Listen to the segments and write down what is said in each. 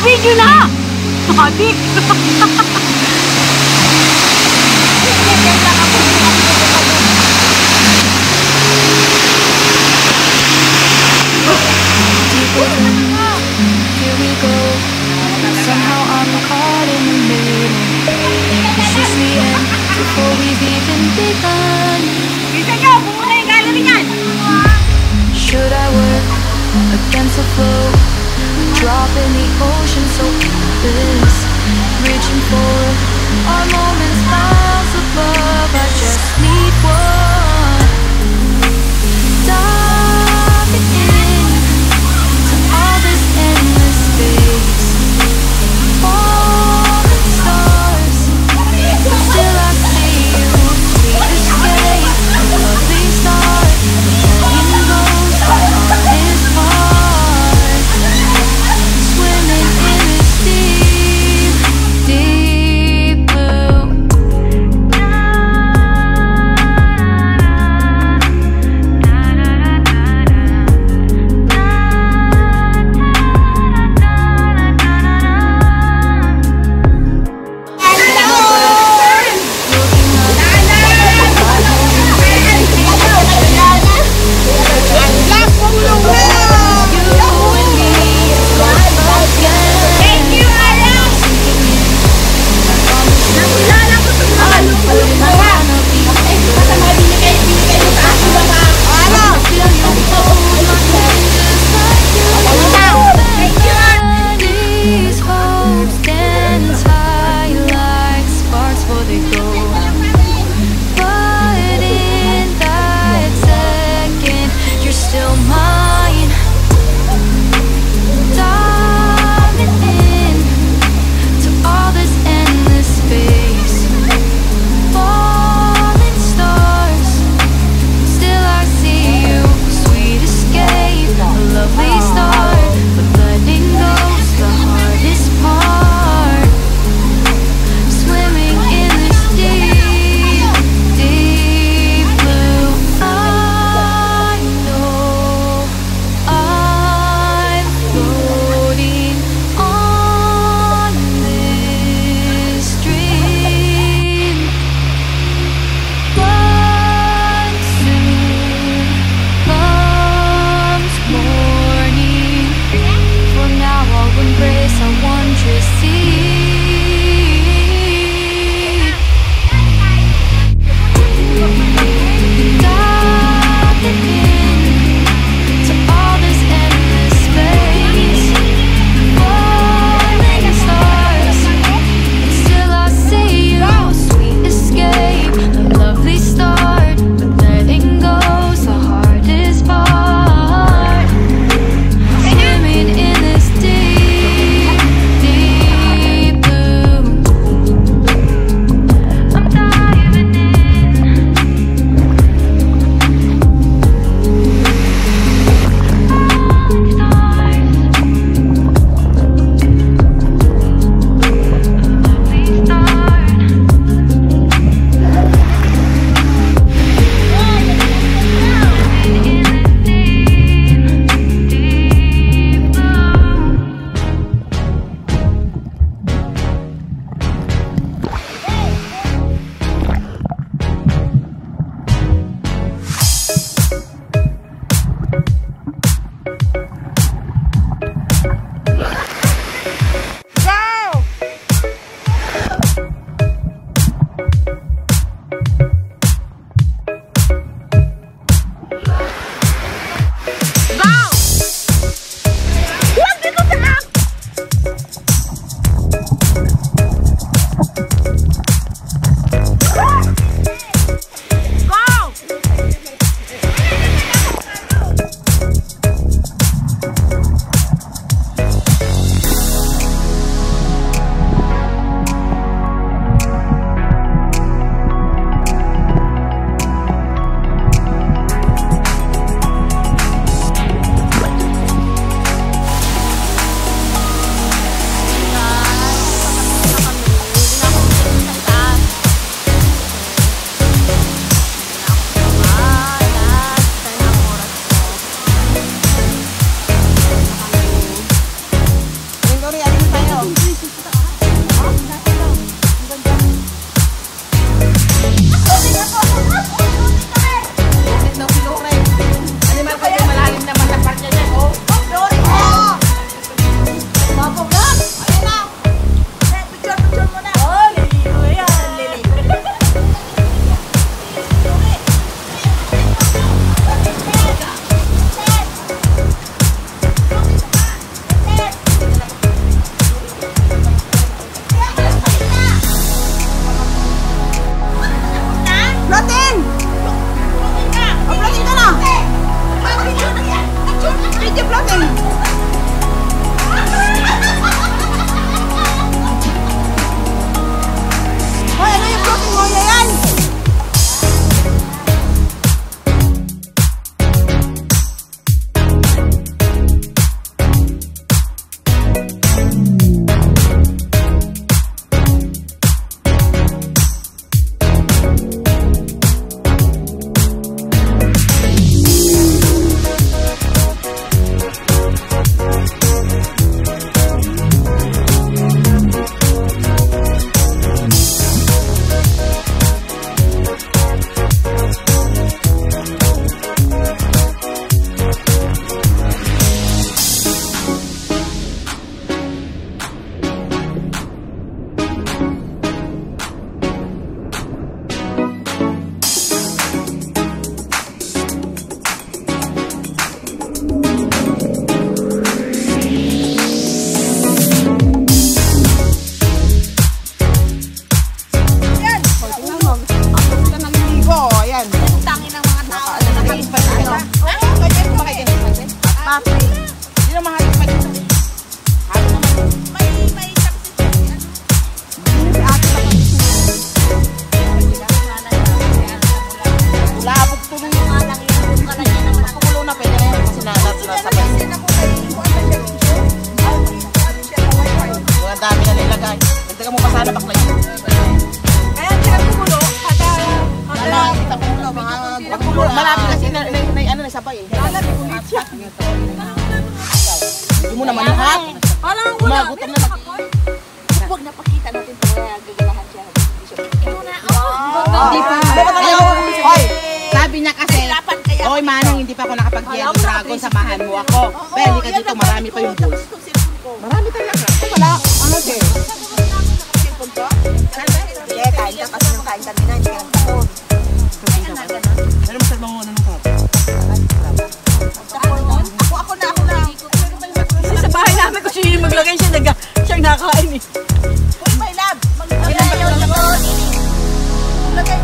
Naka-video na! Naka-dik! Here we go. Somehow I'm caught in the middle. Is this the end before we've even begun? Should I work against the flow? Drop in the ocean so endless, reaching for Marami kasi ano na sabay eh. Hindi mo naman lahat. Umagutom na lang. Huwag napakita natin ito kaya gagalahan siya. Hindi pa. Hoy, sabi niya kasi, hoy Manang, hindi pa ako nakapag-yellow dragon, samahan mo ako. Pero hindi ka dito, marami pa yung bulls. Marami talaga. Wala, ano din? Sige, kain ka kasi nung kain kami na, hindi ka nagtakon. Ano mo sa mga ano ng kape? Ako na. Kasi sa bahay namin kung siya yung maglagay siyang nakain eh. Uy, my love! Maglagay yung likod. Maglagay.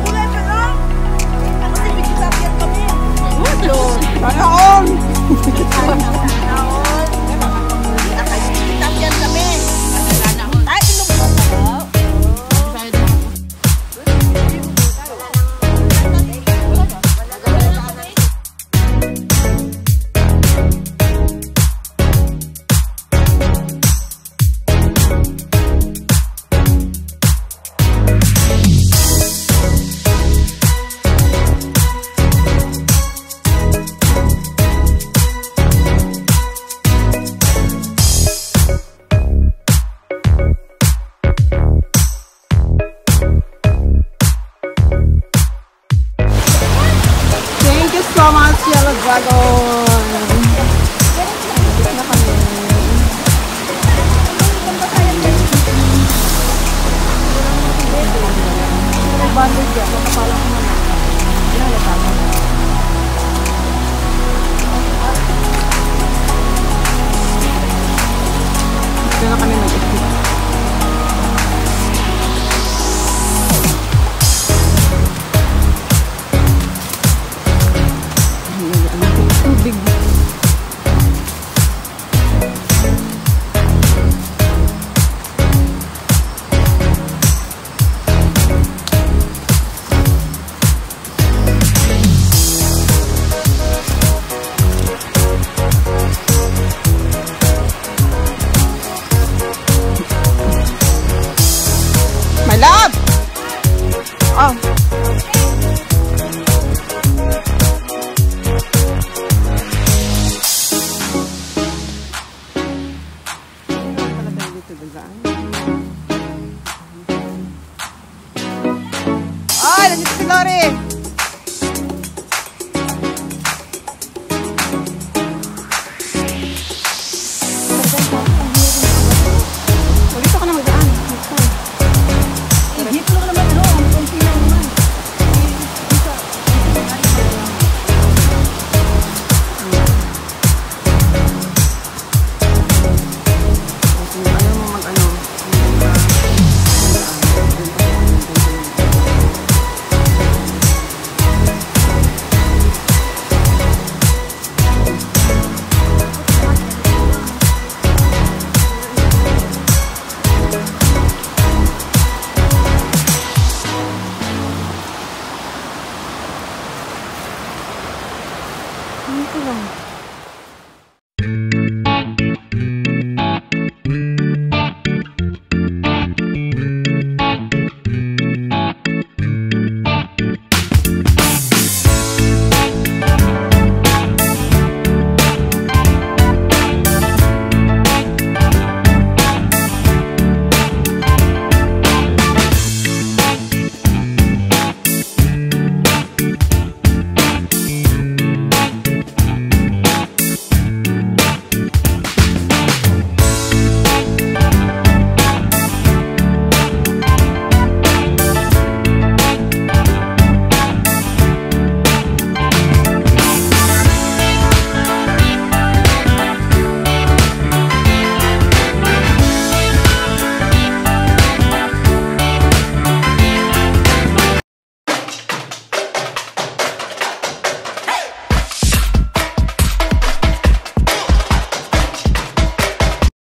Kulay ka lang. Kasi bigyan kami. Panaon! Tapyan kami. Ay, inom mo na. Thank you so much, Yellow Dragon! Na kami. bandage dyan. Makapalang ko naman. Ilalata ko. Kaya na kami nag-ikip. Tubig. My love! Oh. Ay, nandito si Lori!